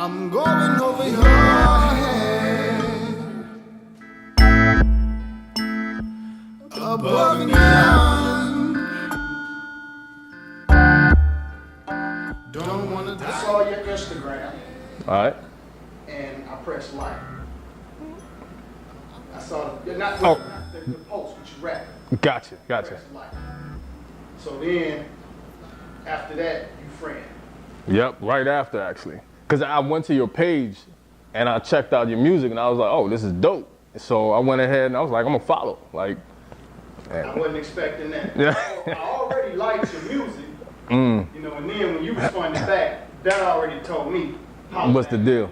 I'm going over your head, above and beyond. Don't wanna die. I saw your Instagram. All right. And I pressed like. I saw not the post, but you rap. Gotcha. Pressed like. So then, after that, you friend. Yep, right after actually. Because I went to your page and I checked out your music and I was like, oh, this is dope. So I went ahead and I was like, I'm gonna follow. Like, I wasn't expecting that. Yeah. I already liked your music, you know, and then when you responded back, that already told me. What's the deal?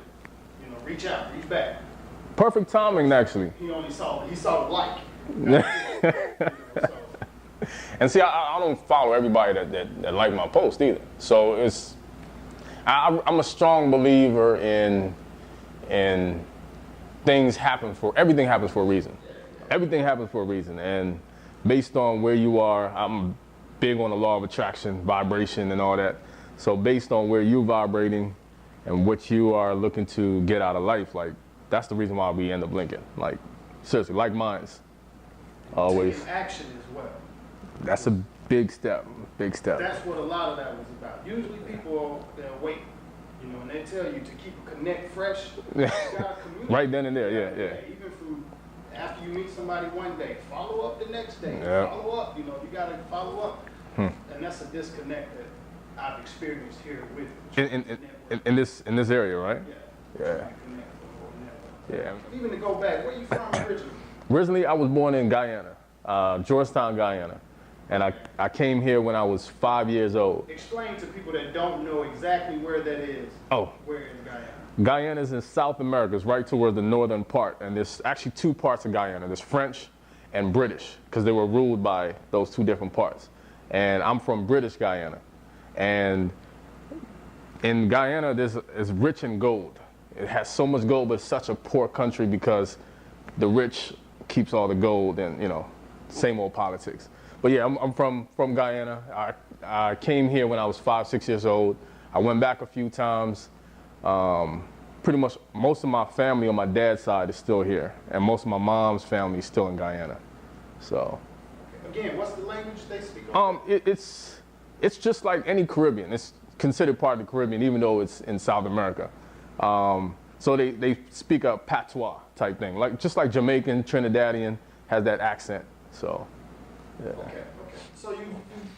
You know, reach out, reach back. Perfect timing, actually. He saw the like. And see, I don't follow everybody that like my post either. So I'm a strong believer in everything happens for a reason. Everything happens for a reason, and based on where you are, I'm big on the law of attraction, vibration, and all that. So based on where you're vibrating and what you are looking to get out of life, like that's the reason why we end up linking. Like seriously, like minds. Always. Taking action as well. That's a big step. Big step. That's what a lot of that was about. Usually people they'll wait, you know, and they tell you to keep a connect fresh. You gotta communicate. Right then and there, yeah. Even through after you meet somebody one day, follow up the next day. Yeah. Follow up, you know, you gotta follow up. And that's a disconnect that I've experienced here with you. In this area, right? Yeah. Yeah. Even to go back, where you from originally? Originally, I was born in Guyana, Georgetown, Guyana. And I came here when I was 5 years old. Explain to people that don't know exactly where that is. Oh. Where in Guyana? Guyana is in South America. It's right towards the northern part. And there's actually two parts of Guyana. There's French and British, because they were ruled by those two different parts. And I'm from British Guyana. And in Guyana, it's rich in gold. It has so much gold, but it's such a poor country because the rich keeps all the gold and, you know, same old politics. But yeah, I'm from Guyana. I came here when I was 5, 6 years old. I went back a few times. Pretty much most of my family on my dad's side is still here, and most of my mom's family is still in Guyana. So. Again, what's the language they speak? It's just like any Caribbean. It's considered part of the Caribbean, even though it's in South America. So they speak a patois type thing, just like Jamaican, Trinidadian has that accent. So. Yeah. Okay. So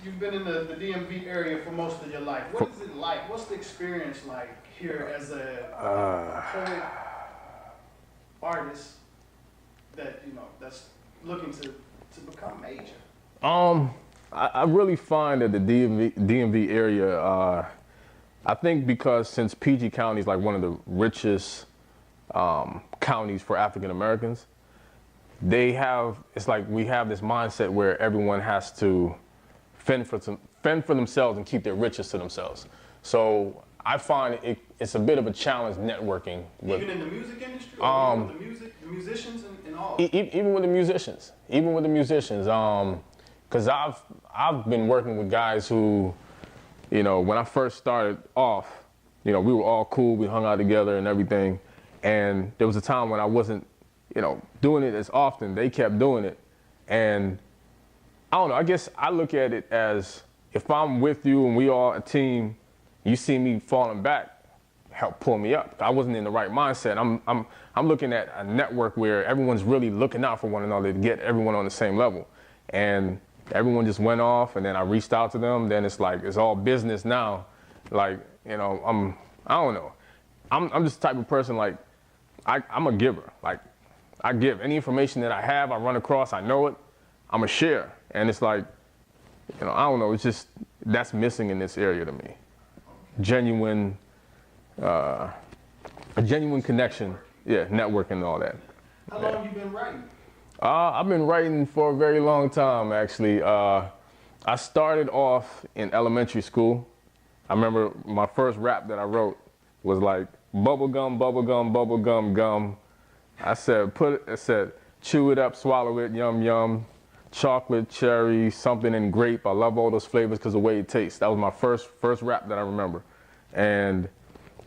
you've been in the DMV area for most of your life. What is it like? What's the experience like here as a poet, artist that that's looking to become major? I really find that the DMV area, I think because since PG County is like one of the richest counties for African Americans, it's like we have this mindset where everyone has to fend for themselves and keep their riches to themselves. So I find it's a bit of a challenge networking. Even in the music industry, or even with the musicians and all? Even with the musicians. Because I've been working with guys who, when I first started off, we were all cool, we hung out together and everything. And there was a time when I wasn't, doing it as often. They kept doing it. And I don't know, I guess I look at it as if I'm with you and we all a team, you see me falling back, help pull me up. I wasn't in the right mindset. I'm looking at a network where everyone's really looking out for one another to get everyone on the same level. And everyone just went off, and then I reached out to them. Then it's like, it's all business now. Like, I don't know. I'm just the type of person, like, I'm a giver. Like, I give any information that I have, I run across, I know it, I'm a share. And it's like, I don't know, it's just, that's missing in this area to me. A genuine connection, yeah, networking and all that. How long have you been writing? I've been writing for a very long time, actually. I started off in elementary school. I remember my first rap that I wrote was like, bubble gum, bubble gum, bubble gum, gum. I said, chew it up, swallow it, yum, yum. Chocolate, cherry, something in grape. I love all those flavors because of the way it tastes. That was my first rap that I remember. And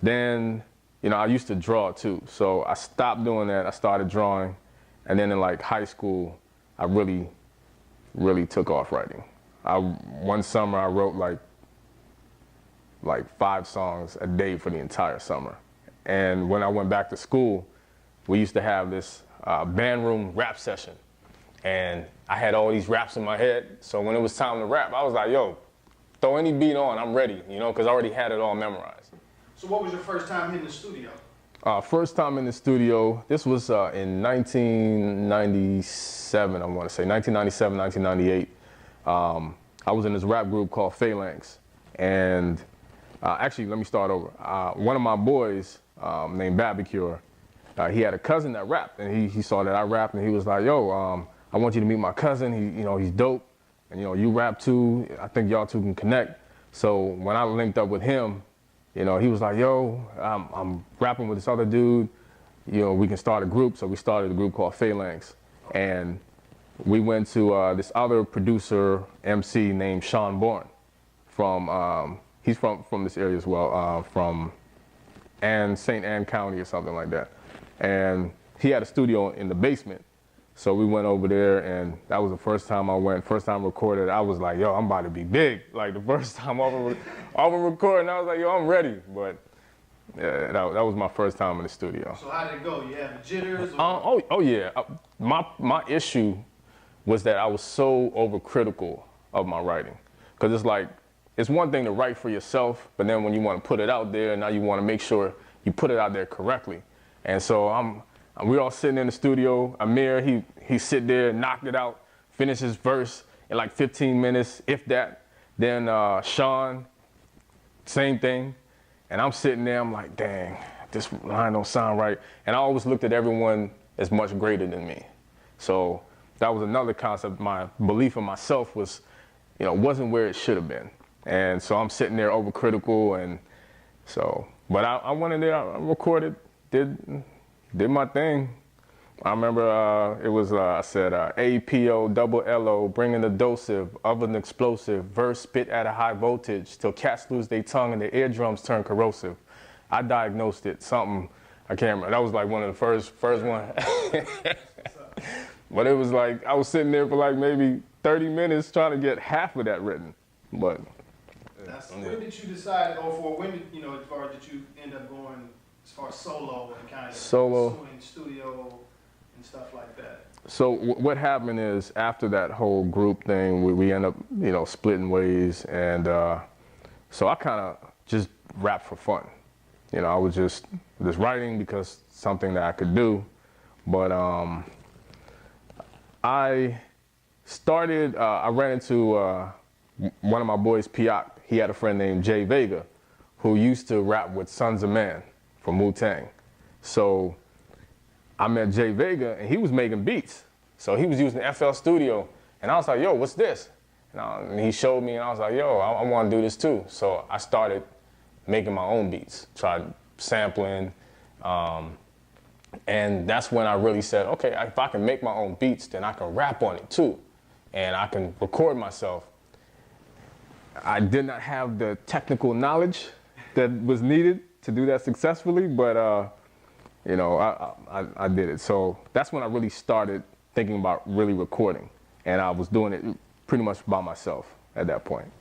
then, you know, I used to draw too. So I stopped doing that. I started drawing. And then in like high school, I really took off writing. One summer I wrote like 5 songs a day for the entire summer. And when I went back to school, we used to have this band room rap session. And I had all these raps in my head. So when it was time to rap, I was like, yo, throw any beat on, I'm ready, you know, because I already had it all memorized. So what was your first time hitting the studio? First time in the studio, this was in 1997, I want to say, 1997, 1998. I was in this rap group called Phalanx. And actually, let me start over. One of my boys named Babicure, he had a cousin that rapped, and he saw that I rapped, and he was like, yo, I want you to meet my cousin. He's dope, and you rap too. I think y'all two can connect. So when I linked up with him, he was like, yo, I'm rapping with this other dude. We can start a group. So we started a group called Phalanx. And we went to this other producer, MC, named Sean Bourne. He's from this area as well, from St. Anne County or something like that. And he had a studio in the basement. So we went over there, and that was the first time I went, first time recorded. I was like, yo, I'm about to be big. Like the first time over recording, I was like, yo, I'm ready. But yeah, that was my first time in the studio. So how did it go? You had the jitters? Oh yeah. My issue was that I was so overcritical of my writing. Because it's like, it's one thing to write for yourself, but then when you want to put it out there, now you want to make sure you put it out there correctly. And so we're all sitting in the studio. Amir, he sit there, knocked it out, finished his verse in like 15 minutes, if that. Then Sean, same thing. And I'm sitting there, I'm like, dang, this line don't sound right. And I always looked at everyone as much greater than me. So that was another concept. My belief in myself was, wasn't where it should have been. And so I'm sitting there overcritical, and so, but I went in there, I recorded, did my thing. I remember it was, I said, APO double LO, bringing the dosive of an explosive, verse spit at a high voltage till cats lose their tongue and their eardrums turn corrosive. I diagnosed it, something, I can't remember. That was like one of the first one. But it was like, I was sitting there for like maybe 30 minutes trying to get half of that written. But when did you decide, when did, as far as did you end up going as far as solo and kind of pursuing studio and stuff like that? So what happened is, after that whole group thing, we end up, splitting ways. And so I kind of just rapped for fun. I was just writing because something that I could do. But I ran into one of my boys, Piak. He had a friend named Jay Vega, who used to rap with Sons of Man from Wu-Tang. So I met Jay Vega, and he was making beats. So he was using FL Studio, and I was like, yo, what's this? And he showed me, and I was like, yo, I want to do this too. So I started making my own beats, tried sampling, and that's when I really said, okay, if I can make my own beats, then I can rap on it too, and I can record myself. I did not have the technical knowledge that was needed to do that successfully, but I did it. So that's when I really started thinking about really recording, and I was doing it pretty much by myself at that point.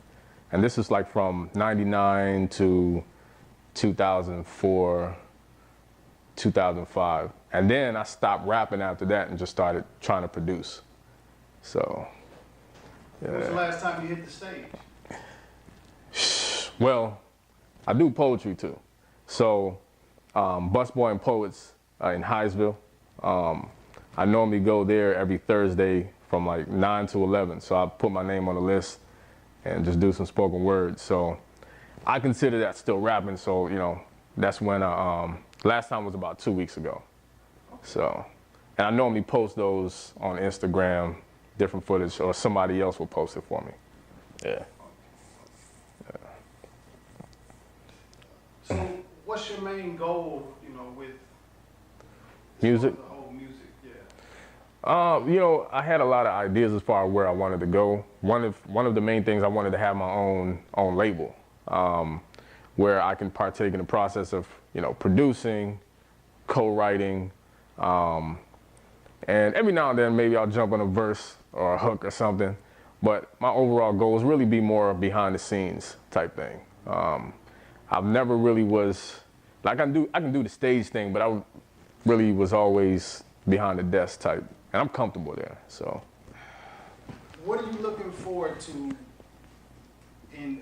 And this is like from 99 to 2004, 2005. And then I stopped rapping after that and just started trying to produce. So, yeah. When was the last time you hit the stage? Well, I do poetry too. So, Busboy and Poets in Highsville. I normally go there every Thursday from like 9 to 11. So I put my name on the list and just do some spoken word. So I consider that still rapping. So, that's when last time was about 2 weeks ago. So, and I normally post those on Instagram, different footage, or somebody else will post it for me. Yeah. So what's your main goal, with music? The whole music, yeah. I had a lot of ideas as far as where I wanted to go. One of the main things, I wanted to have my own label. where I can partake in the process of, producing, co-writing, and every now and then maybe I'll jump on a verse or a hook or something. But my overall goal is really be more behind the scenes type thing. I've never really was, like I can do the stage thing, but I really was always behind the desk type, and I'm comfortable there, so. What are you looking forward to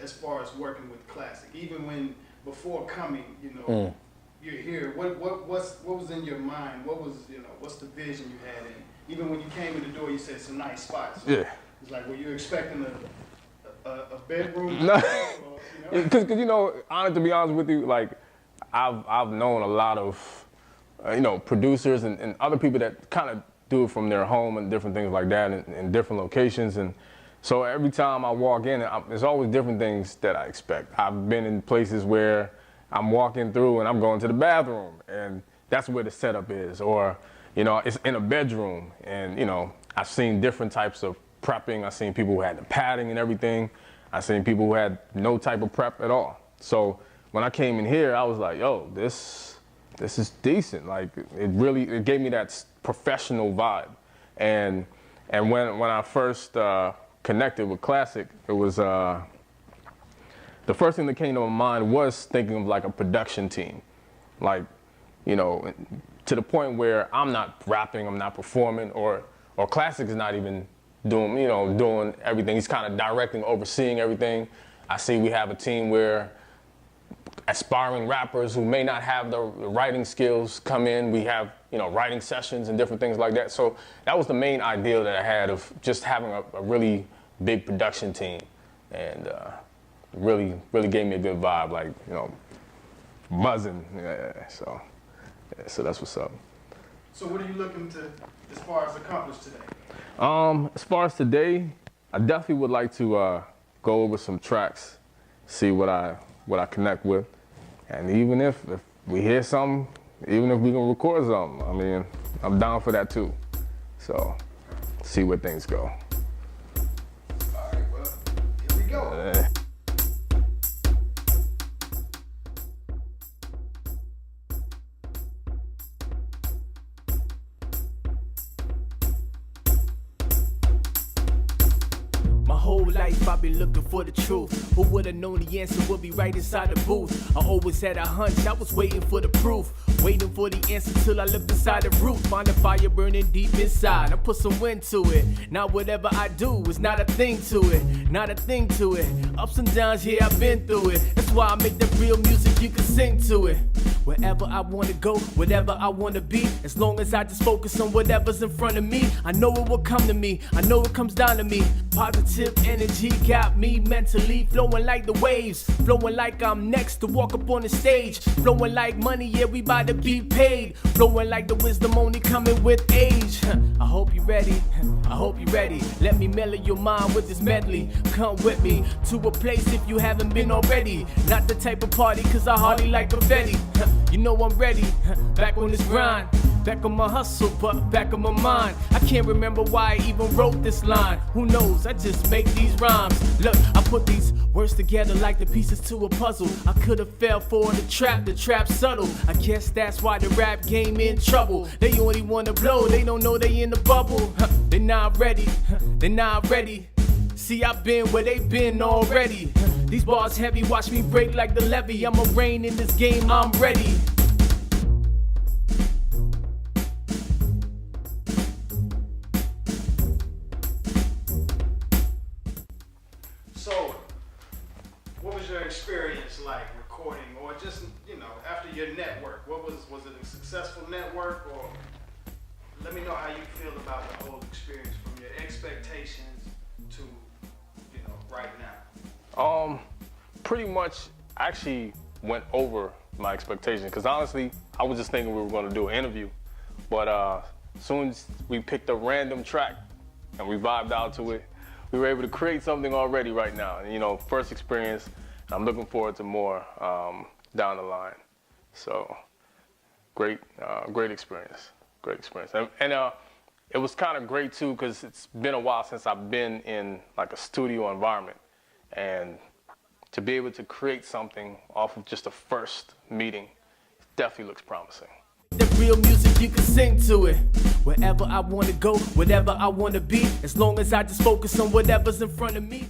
as far as working with Klaccik? Even when, before coming, you're here, what was in your mind? What was, what's the vision you had? And even when you came in the door, you said it's a nice spot. So yeah. It's like, were you expecting a bedroom? No, because honest, to be honest with you, like I've known a lot of producers and other people that kind of do it from their home and different things like that in different locations. And so every time I walk in, there's always different things that I expect. I've been in places where I'm walking through and I'm going to the bathroom, and that's where the setup is. Or, it's in a bedroom, and, I've seen different types of prepping. I've seen people who had the padding and everything. I've seen people who had no type of prep at all. So when I came in here, I was like, yo, this is decent. Like, it gave me that professional vibe. And when I first connected with Klaccik, it was the first thing that came to my mind was thinking of like a production team, like, to the point where I'm not rapping, I'm not performing, or Klaccik is not even doing everything. He's kind of directing, overseeing everything. I see we have a team where aspiring rappers who may not have the writing skills come in. We have, writing sessions and different things like that. So that was the main idea that I had of just having a really big production team, and really gave me a good vibe, like, buzzing. Yeah, so that's what's up. So what are you looking to, as far as accomplish today? As far as today, I definitely would like to go over some tracks, see what I connect with, and even if we hear something, even if we can record something, I mean, I'm down for that too. So, see where things go. All right, well, here we go. Whole life I've been looking for the truth. Who would've known the answer would be right inside the booth? I always had a hunch, I was waiting for the proof. Waiting for the answer till I looked inside the roof. Find a fire burning deep inside, I put some wind to it. Now whatever I do is not a thing to it. Not a thing to it. Ups and downs, yeah, I've been through it. That's why I make the real music, you can sing to it. Wherever I wanna go, whatever I wanna be, as long as I just focus on whatever's in front of me, I know it will come to me, I know it comes down to me. Positive energy got me mentally flowing like the waves, flowing like I'm next to walk up on the stage, flowing like money, yeah, we bout to be paid, flowing like the wisdom only coming with age. I hope you ready, I hope you ready. Let me mellow your mind with this medley. Come with me to a place if you haven't been already. Not the type of party, cause I hardly like confetti. You know I'm ready, back on this grind. Back on my hustle, but back on my mind. I can't remember why I even wrote this line. Who knows, I just make these rhymes. Look, I put these words together like the pieces to a puzzle. I could've fell for the trap subtle. I guess that's why the rap game in trouble. They only wanna blow, they don't know they in the bubble. They not ready, they not ready. See, I've been where they been already. These bars heavy, watch me break like the levee. I'ma reign in this game, I'm ready. So, what was your experience like recording, or just, after your network? Was it a successful network, or let me know how you feel about the whole experience from your expectations to, right now? Pretty much actually went over my expectations, because honestly, I was just thinking we were going to do an interview, but as soon as we picked a random track and we vibed out to it, we were able to create something already right now. And, first experience, I'm looking forward to more down the line. So, great experience, great experience. And it was kind of great too, because it's been a while since I've been in like a studio environment. And to be able to create something off of just a first meeting definitely looks promising. The real music, you can sing to it. Wherever I wanna go, whatever I wanna be, as long as I just focus on whatever's in front of me.